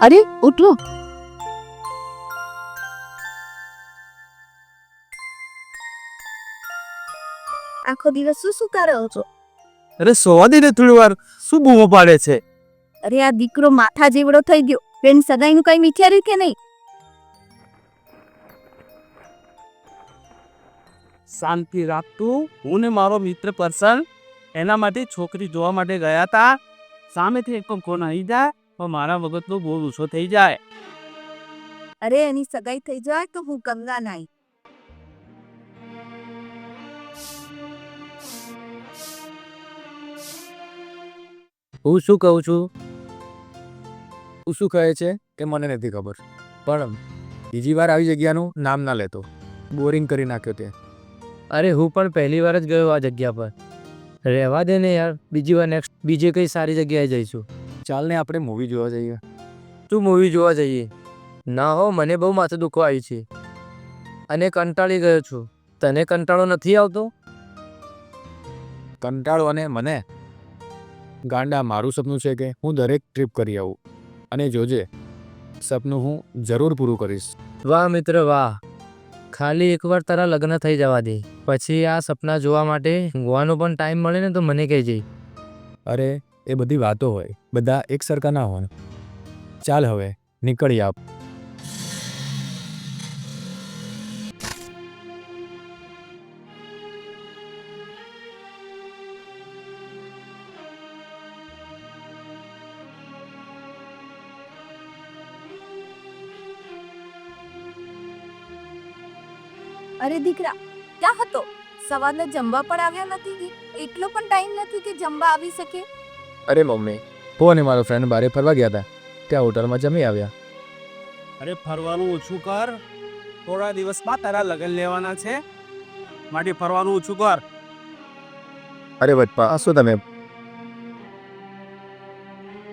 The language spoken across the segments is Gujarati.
અરે ઉઠો. આખો દિવસ શું કરો છો? અરે સોવા દે ને થોડી વાર, શું બૂમો પાડે છે? અરે આ દીકરો માથા જેવડો થઈ ગયો, બેન સગાઈનું કઈ વિચાર્યું કે નહીં? શાંતિ રાખતું. હું ને મારો મિત્ર પર્સન એના માટે છોકરી જોવા માટે ગયા હતા. સામેથી એક ફોન આવી જાય તો મારા વખતનો બહુ ગુસ્સો થઈ જાય. અરે એની સગાઈ થઈ જાય તો હું ગંગા નાઈ. હું શું કહું છું? તું શું કહે છે કે મને નથી ખબર, પણ બીજી વાર આવી જગ્યાનું નામ ના લેતો. બોરિંગ કરી નાખ્યો તે. અરે હું પણ પહેલી વાર જ ગયો આ જગ્યા પર. રહેવા દે ને યાર, બીજી વાર નેક્સ્ટ બીજે કઈ સારી જગ્યાએ જઈશું. ચાલ ને આપણે મૂવી જોવા જઈએ. તું મૂવી જોવા જઈએ? ના હો, મને બહુ માથું દુખવા આવી છે અને કંટાળી ગયો છું. તને કંટાળો નથી આવતો? કંટાળો અને મને ગાંડા, મારું સપનું છે કે હું દરેક ટ્રીપ કરી આવું, અને જોજે સપનું હું જરૂર પૂરું કરીશ. વાહ મિત્ર વાહ. ખાલી એકવાર તારા લગ્ન થઈ જવા દે, પછી આ સપના જોવા માટે ઊંઘવાનો પણ ટાઈમ મળે ને તો મને કહેજે. અરે એ બધી વાતો હોય, બધા એક સરખા ના હોય. ચાલ હવે નીકળી આપ. અરે દીકરા, ક્યાં હતો? સવારના જમવા પણ આવ્યા નથી, એટલો પણ ટાઈમ નથી કે જમવા આવી શકે. અરે મમ્મી, હું અને મારો ફ્રેન્ડ બારે ફરવા ગયા હતા, ત્યાં હોટલમાં જમી આવ્યા. અરે ફરવાનું ઓછું કર. થોડા દિવસમાં તારા લગ્ન લેવાના છે, માટે ફરવાનું ઓછું કર. અરે વચપા, શું તમે?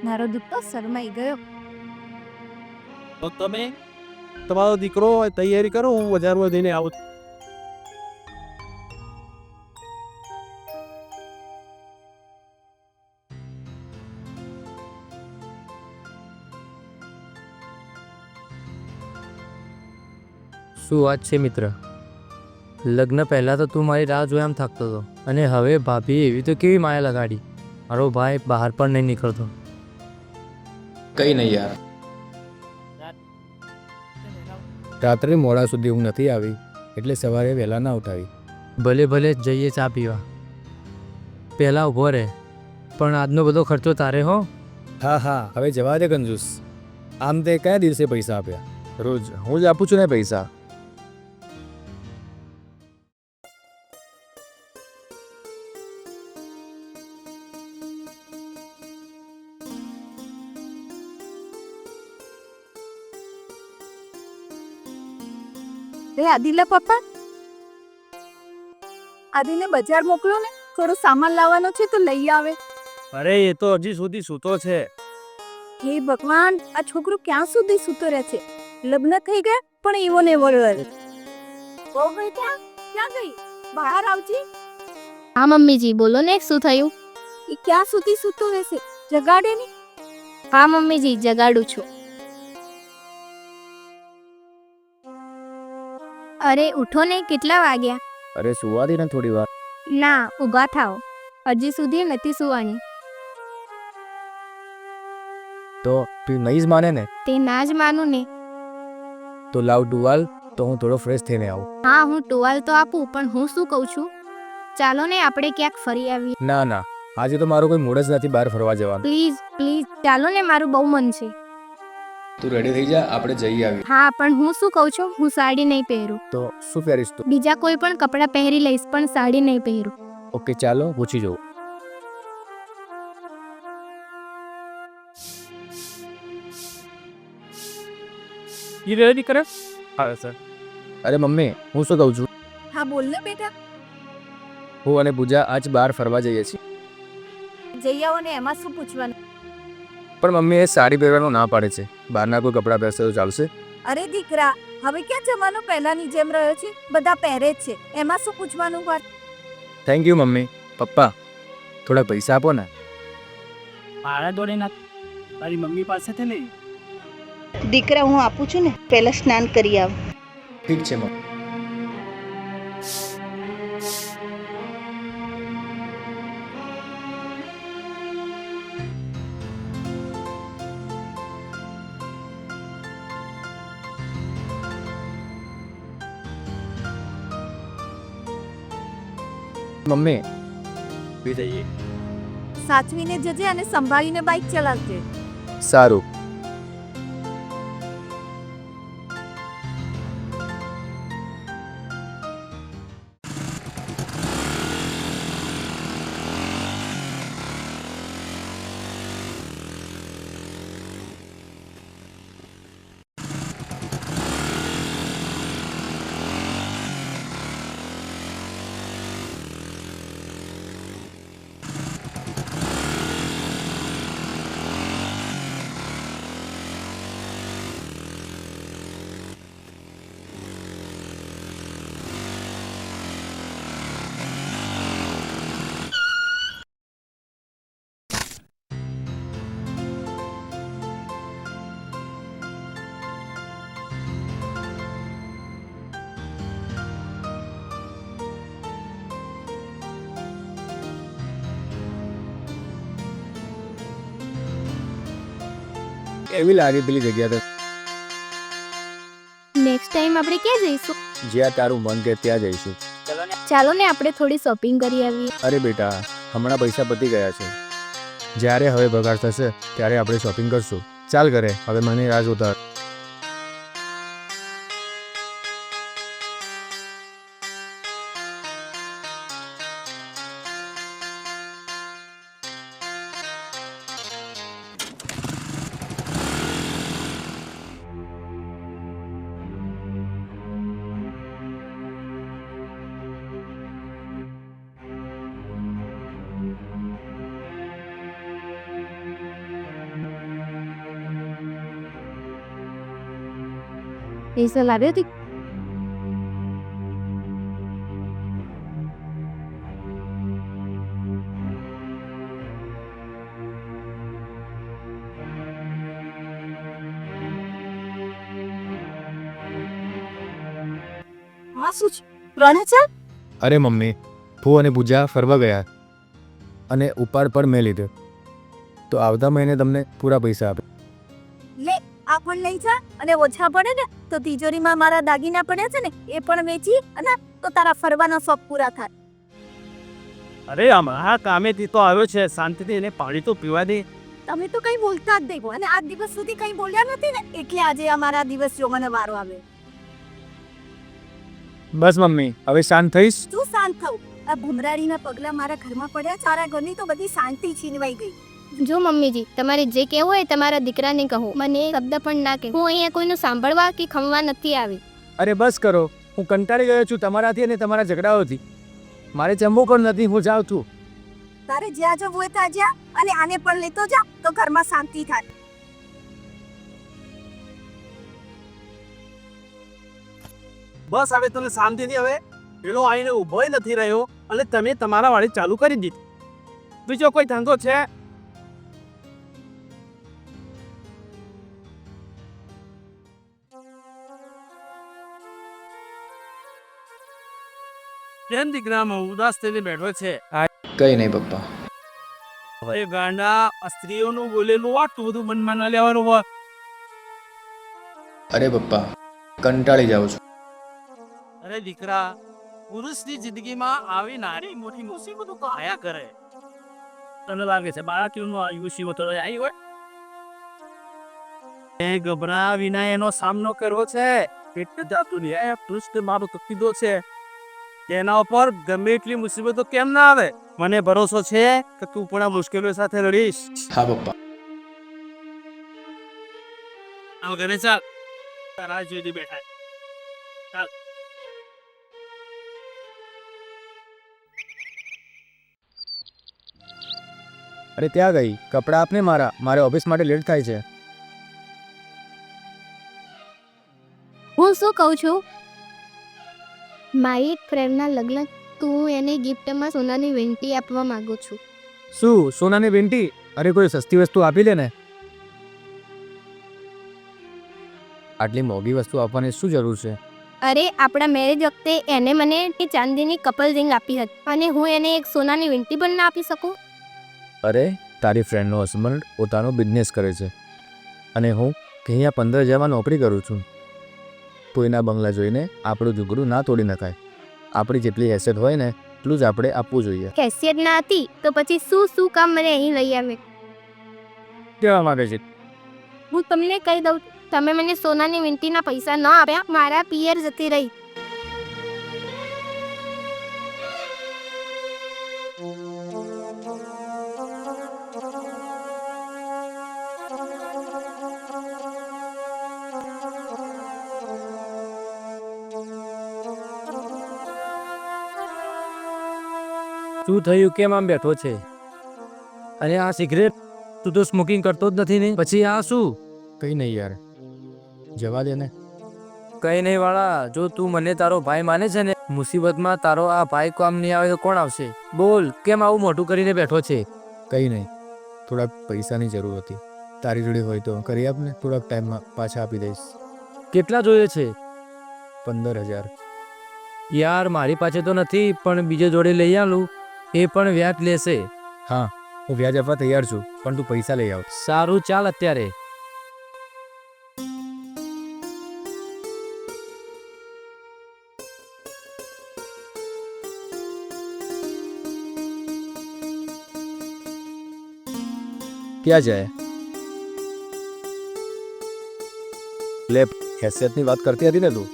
મારો દીકરો શરમાઈ ગયો. તો તમે તમારો દીકરો તૈયારી કરો, હું બજારમાં જઈને આવું. શું વાત છે મિત્ર? લગ્ન પહેલાં તો તું મારી રાહ જોયા એમ થાકતો હતો, અને હવે ભાભી એવી તો કેવી માયા લગાડી. મારો ભાઈ બહાર પણ નહીં નીકળતો. કઈ નહીં યાર, રાત્રે મોડા સુધી ઊંઘ નથી આવી, એટલે સવારે વહેલા ના ઉઠાવી. ભલે ભલે જઈએ ચા પીવા. પહેલાં ઊભો રહે, પણ આજનો બધો ખર્ચો તારે હો. હા હા, હવે જવા દે કંજૂસ. આમ તે કયા દિવસે પૈસા આપ્યા? રોજ હું જ આપું છું ને પૈસા. રે આદિલા પપ્પા, આદિને બજાર મોકલો ને, થોડો સામાન લાવવાનો છે તો લઈ આવે. અરે એ તો હજી સુધી સૂતો છે. હે ભગવાન, આ છોકરો ક્યાં સુધી સૂતો રહે છે? લગ્ન થઈ ગયા પણ એવો ને એવો રહે. ઓ બેટા, ક્યાં ગઈ? બહાર આવજી. હા મમ્મીજી, બોલો ને શું થયું? એ ક્યાં સુધી સૂતો રહેશે? જગાડે ને. હા મમ્મીજી, જગાડું છું. અરે ઉઠો ને, કેટલા વાગ્યા? અરે સુવા દે ને થોડી વાર. ના, ઊભા થાઓ, હજી સુધી નથી સુવાની. તો તું નહીં જ માને ને? તે ના જ માનું ને. તો લાવ ટુવાલ, તો હું થોડો ફ્રેશ થઈને આવું. હા, હું ટુવાલ તો આપું, પણ હું શું કહું છું, ચાલો ને આપણે ક્યાંક ફરી આવીએ. ના ના, આજે તો મારું કોઈ મૂડ જ નથી બહાર ફરવા જવાનું. પ્લીઝ પ્લીઝ ચાલો ને, મારું બહુ મન છે. તું રેડી થઈ જા, આપણે જઈ આવીએ. હા, પણ હું શું કહું છું, હું સાડી નહીં પહેરું. તો શું પહેરીશ તું? બીજા કોઈ પણ કપડાં પહેરી લઈશ, પણ સાડી નહીં પહેરું. ઓકે ચાલો, પૂછી જવું. એ રેડી કરે? હા સર. અરે મમ્મી, હું શું કહું છું, હા બોલ ને બેટા. હું અને પૂજા આજ બહાર ફરવા જઈએ છીએ. જઈ આવો ને, એમાં શું પૂછવાનું? પણ મમ્મી એ સાડી પહેરવાનું ના પાડે છે. બહારના કોઈ કપડાં પહેરશે તો ચાલશે? અરે દીકરા, હવે ક્યાં જમાનો પહેલાની જેમ રહ્યો છે? બધા પહેરે જ છે, એમાં શું પૂછવાનું વાત? Thank you mummy. પપ્પા, થોડા પૈસા આપો ને. મારા જોડે ના, તારી મમ્મી પાસેથી નહીં. દીકરા હું આપું છું ને, પહેલાં સ્નાન કરી આવ. ઠીક છે મમ્મી. મમ્મી જઈએ. સાચવીને જજે અને સંભાળીને બાઇક ચલાવજે. સારું. એવી લાગે પેલી જગ્યા તો. નેક્સ્ટ ટાઈમ આપણે ક્યાં જઈશું? જ્યાં તારું મન કે ત્યાં જઈશું. ચાલો ને આપણે થોડી શોપિંગ કરી આવીએ. અરે બેટા, હમણાં પૈસા પતી ગયા છે. જ્યારે હવે પગાર થશે ત્યારે આપણે શોપિંગ કરશું. ચાલ ઘરે, હવે મને રાહ જોતા. પૈસા લાવ્યો તી? હા શું છે? રણે છે? અરે મમ્મી, ભૂ અને પૂજા ફરવા ગયા અને ઉપાડ પર મેં લીધો, તો આવતા મહિને તમને પૂરા પૈસા આપે. લે આ પણ લઈ જા, અને ઓછા પડે ને તો તિજોરીમાં મારા દાગીના પડ્યા છે ને એ પણ વેચી અને તો તારા ફરવાના શોખ પૂરા થાય. અરે હમણાં કામેથી તો આવ્યો છે, શાંતિથી એને પાણી તો પીવા દે. તમે તો કઈ બોલતા જ નહીં અને આ દિવસ સુધી કઈ બોલ્યા નથી ને, એટલે આજે અમારા દિવસ જોવાનો વારો આવે. બસ મમ્મી, હવે શાંત થઈશ. શું શાંત થવું? આ ભમરાડીના પગલા મારા ઘરમાં પડ્યા, તારા ઘરની તો બધી શાંતિ છીનવાઈ ગઈ. જો મમ્મીજી, તમારે જે કહેવું હોય તમારા દીકરાને કહો, મને એક શબ્દ પણ ના કહે. હું અહીંયા કોઈનું સાંભળવા કે ખમવા નથી આવી. અરે બસ કરો, હું કંટાળી ગયો છું તમારાથી અને તમારા ઝઘડાઓથી. મારે જમવું પણ નથી, હું જાઉં છું. તારે જ્યાં જવું હોય ત્યાં જા, અને આને પણ લેતો જા તો ઘરમાં શાંતિ થાય. બસ હવે તમે શાંતિથી, હવે પેલો આવીને ઊભો નથી રહ્યો અને તમે તમારા વાળી ચાલુ કરી દીધી. બીજો કોઈ ધંધો છે? કેમ દીકરામાં ઉદાસ થઈને બેઠો છે? કઈ નહીં પપ્પા. હવે ગાંડા, આ સ્ત્રીઓનું બોલેલું આટલું બધું મનમાં ન લેવાનું હોય. અરે પપ્પા, કંટાળી જાઉં છું. અરે દીકરા, પુરુષની જિંદગીમાં આવી નાની મોટી મુસીબતો તો આયા કરે. તને લાગે છે બાળકીઓનો આ મુસીબતો આવી હોય? એ ગભરા વિના એનો સામનો કરવો છે. એટલે જાતું નહીં, પૃષ્ઠ મારો તો કીધો છે તેના ઉપર ગમે એટલી મુસીબતો કેમ ના આવે, મને ભરોસો છે કે તું પણ આ મુશ્કેલીઓ સાથે લડીશ. હા પપ્પા. આવ ઘરે ચાલ, તારા જોઈ બેઠા. ચાલ. અરે ત્યાં ગઈ, કપડાં આપને મારા, મારે ઓફિસ માટે લેટ થાય છે. હું શું કહું છું, મારી એક ફ્રેન્ડના લગ્ન, તું એને ગિફ્ટમાં સોનાની વેંટી આપવા માંગુ છું. શું સોનાની વેંટી? અરે કોઈ સસ્તી વસ્તુ આપી લે ને. આટલી મોંઘી વસ્તુ આપવાની શું જરૂર છે? અરે આપણા મેરેજ વખતે એને મને એ ચાંદીની કપલ રિંગ આપી હતી અને હું એને એક સોનાની વીંટી પણ ના આપી શકું? અરે તારી ફ્રેન્ડનો હસબન્ડ પોતાનો બિઝનેસ કરે છે અને હું કે અહીંયા 15,000માં નોકરી કરું છું. કોઈના બંગલા જોઈને આપણું ઝઘડું ના તોડી નખાય. આપણી જેટલી હેસિયત હોય ને એટલું જ આપણે આપવું જોઈએ. હેસિયત ના હતી તો પછી શું કામ મને અહીં લઈ આવે? કેવા માંગે છે? હું તમને કહી દઉં, તમે મને સોનાની વીંટીના પૈસા ન આપ્યા, મારા પિયર જતી રહી. શું થયું? કેમ આમ બેઠો છે? અરે આ સિગરેટ, તું તો સ્મોકિંગ કરતો જ નથી ને, પછી આ શું? કંઈ નહીં યાર, જવા દે ને. કઈ નહીં વાળા, જો તું મને તારો ભાઈ માને છે ને, મુસીબતમાં તારો આ ભાઈ કામ નહીં આવે તો કોણ આવશે? બોલ, કેમ આવું મોટું કરીને બેઠો છે? કંઈ નહીં, થોડાક પૈસાની જરૂર હતી. તારી જોડે હોય તો કરી આપ ને, થોડાક ટાઈમમાં પાછા આપી દઈશ. કેટલા જોઈએ છે? 15,000. યાર મારી પાસે તો નથી, પણ બીજે જોડે લઈ આલું, એ પણ વ્યાજ લેશે. હા, હું વ્યાજ આપવા તૈયાર છું, પણ તું પૈસા લઈ આવ. સારું, ચાલ અત્યારે. ક્યાં જાય? લે, હેસિયતની વાત કરતી હતી ને તું.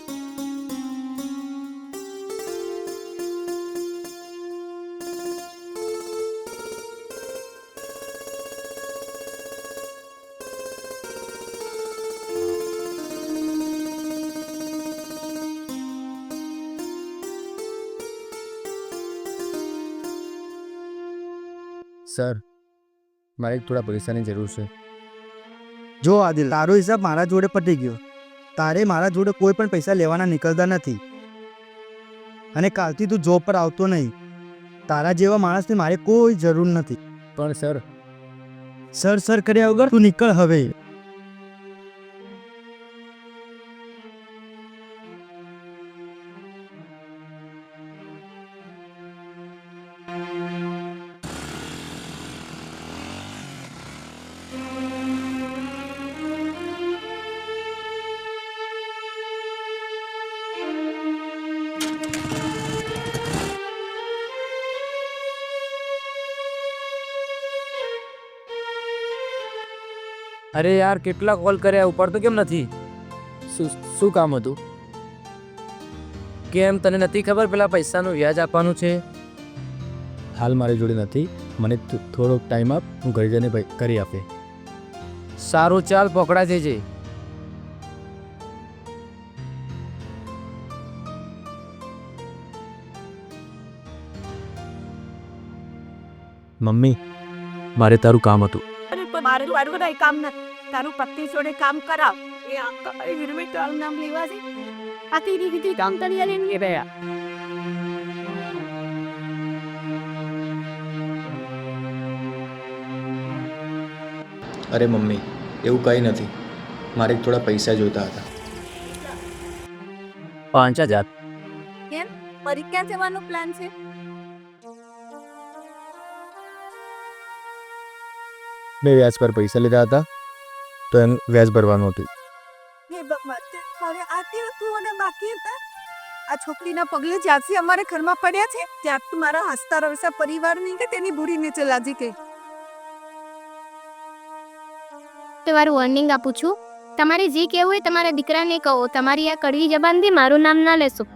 સર, મારે થોડા પૈસાની જરૂર છે. જો આદિલ, તારો હિસાબ મારા જોડે પતી ગયો. તારે મારા જોડે કોઈ પણ પૈસા લેવાના નીકળતા નથી અને કાલથી તું જોબ પર આવતો નહીં. તારા જેવા માણસની મારે કોઈ જરૂર નથી. પણ સર, સર કર્યા વગર તું નીકળ હવે. અરે યાર, કેટલા કોલ કર્યા, ઉપાડતો કેમ નથી? શું કામ હતું? કેમ તને નથી ખબર પેલા પૈસાનું વ્યાજ આપવાનું છે? હાલ મારી જોડે નથી, મને થોડોક ટાઈમ આપ, હું ઘરે જઈને કરી આપે. સારું, ચાલ પકડા જજે. મમ્મી, મારે તારું કામ હતું. અરે પણ મારું આડું કઈ કામ નથી. તારું પતિ જોડે કામ કરાવ. એ આમ કઈ વિરમી તારું નામ લેવા છે. આ તેરી વિધિ કામ કરી આલે ને બે. અરે મમ્મી, એવું કંઈ નથી, મારે થોડા પૈસા જોઈતા હતા. 5,000. કેમ? ફરી ક્યાં જવાનો પ્લાન છે? મેં વ્યાજ પર પૈસા લીધા હતા, તો એનું વ્યાજ ભરવાનું હતું. હે ભગવાન, મારે આટલી વસ્તુઓને બાકી હતા. આ છોકરીના પગલે જ્યાંથી અમારે ઘરમાં પડ્યા છે, ત્યારથી મારા હસતા રવસા પરિવારની કે તેની બુરી નીચે લાજી ગઈ. તમારું વોર્નિંગ આપું છું, તમારે જે કહેવું હોય તમારા દીકરાને કહો. તમારી આ કડવી જબાનથી મારું નામ ના લેશો.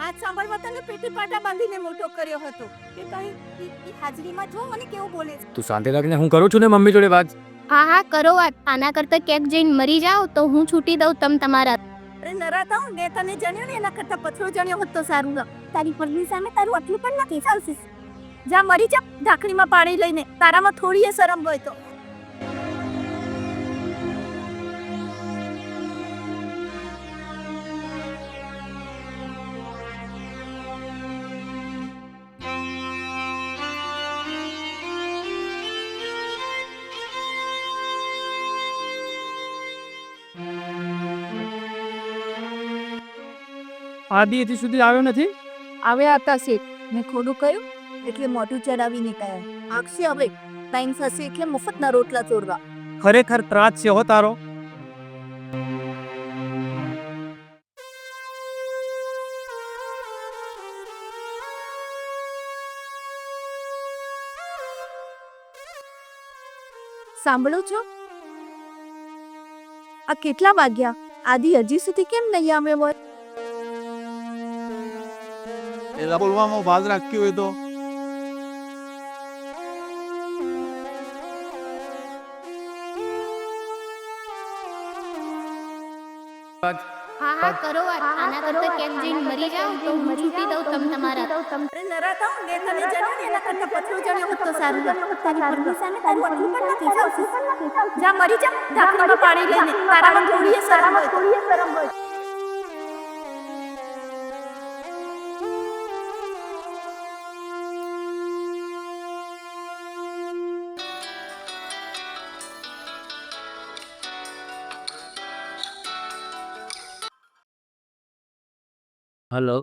આ સાંભળવા તને પેટી પાટા બાંધીને મોટો કર્યો હતો. એ કઈ હાજરીમાં જો મને કેવું બોલે છે. તું શાંતિ રાખીને હું કરું છું ને મમ્મી જોડે વાત. હા, કરો વાત. આના કરતાં ક્યાંક જઈને મરી જાઓ તો હું છૂટી દઉં તમારા. અરે નરાતા હું ને તને જાણ્યો ને એના કરતાં પથરો જાણ્યો હોત તો સારું. તારી પરની સામે તારું આટલું પણ નથી ચાલશે. જા મરી જા ઢાંકણીમાં પાણી લઈને. તારામાં થોડી શરમ હોય તો. આદિ હજી સુધી આવ્યો નથી. આવ્યા હતા શેઠ, મેં ખોડું કહ્યું એટલે મોઢું ચડાવીને કહ્યું આવશે હવે, ટાઈમ થશે એટલે મફતના રોટલા ચોરવા. ખરેખર ત્રાસ છે હો તારો. સાંભળો છો, આ કેટલા વાગ્યા? આદિ હજી સુધી કેમ નહીં આવ્યો હોય? એલા બોલવામાં બાદ રાખ્યું હોય તો હા હા કરો વાત. આના કરતા કેમ જઈને મરી જાઓ તો હું છૂટી દઉં તમ તમારા. અરે નરાતા, મેં તને જણાવ્યું ને, એના કરતા પતલું જણ્યું હોત તો સારું હતું. તારી પત્ની સામે તારું આટલું પણ નથી ચાલતું. જા મરી જા, ઢાંકણામાં પાણી લઈને. તારામાં થોડીએ શરમ હોય. હલો.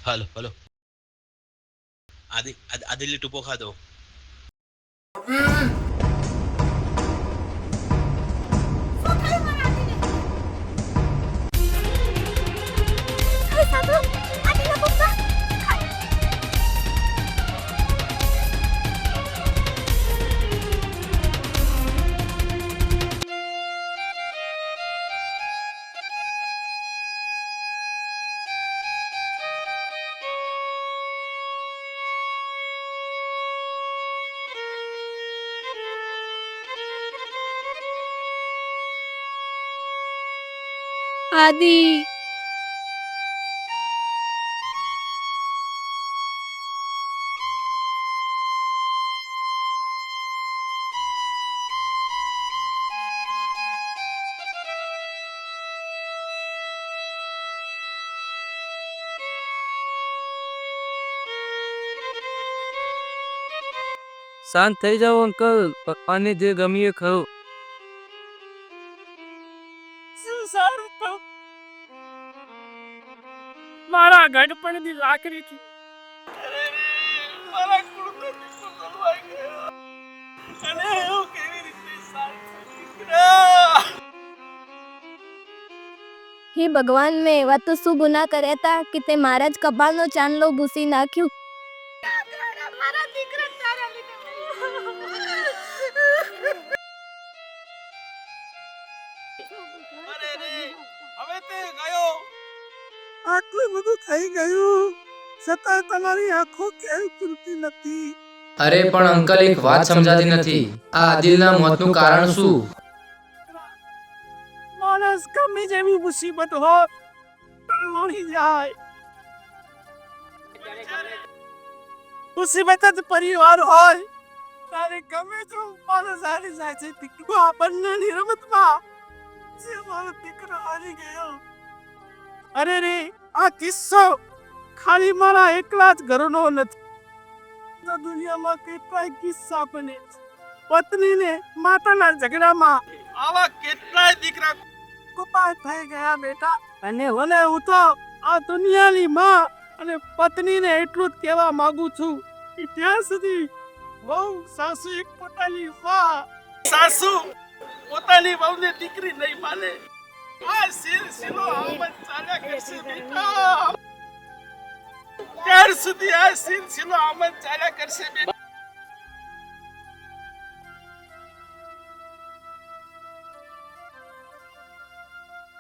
હલો હલો આદિલે ટૂંપો ખાધો. આદિ શાંત થઈ જાઓ અંકલ. પપ્પાને જે ગમ્યું એ ખરું. મારા ગઢપણની લાકડીથી મારા કુળને બોલવાઈ ગયો. અને હું કેવી રીતે સાચું? હે ભગવાન, મેં એવા તો શું ગુના કર્યા હતા કે તે મારા જ કપાળનો ચાંદલો ભૂસી નાખ્યું. મારા દીકરા તારા લીધે. અરે રે, હવે તે ગયો. આટલું બધું થઈ ગયું છતાં તમારી આંખો કેમ ખુલતી નથી? અરે પણ અંકલ, એક વાત સમજાતી નથી. આ આદિલના મોતનું કારણ શું? માણસ ગમે જેવી મુસીબત હોય મળી જાય. મુસીબત જ પરિવાર હોય તારે ગમે તો માણસ હારી જાય છે. દીકરો આપણને રમતમાં જે મારો દીકરો હારી ગયો. અરે રે, આ કિસ્સો ખાલી મારા એકલા જ ઘરનો નથી. દુનિયામાં કેટલાય કિસ્સા બને છે. પત્નીને માતાના ઝઘડામાં આવા કેટલાય દીકરા કુપાય થઈ ગયા બેટા. અને ભલે હું તો આ દુનિયાની માં અને પત્નીને એટલું જ કહેવા માંગુ છું કે ત્યાં સુધી વહુ સાસુ એક પોતાની સાસુ પોતાની વહુને દીકરી નહીં માને. આ સિલસિલો આમ જ ચાલ્યા કરશે બેટા. ત્યાર સુધી આ સિલસિલો આમ જ ચાલ્યા કરશે બેટા.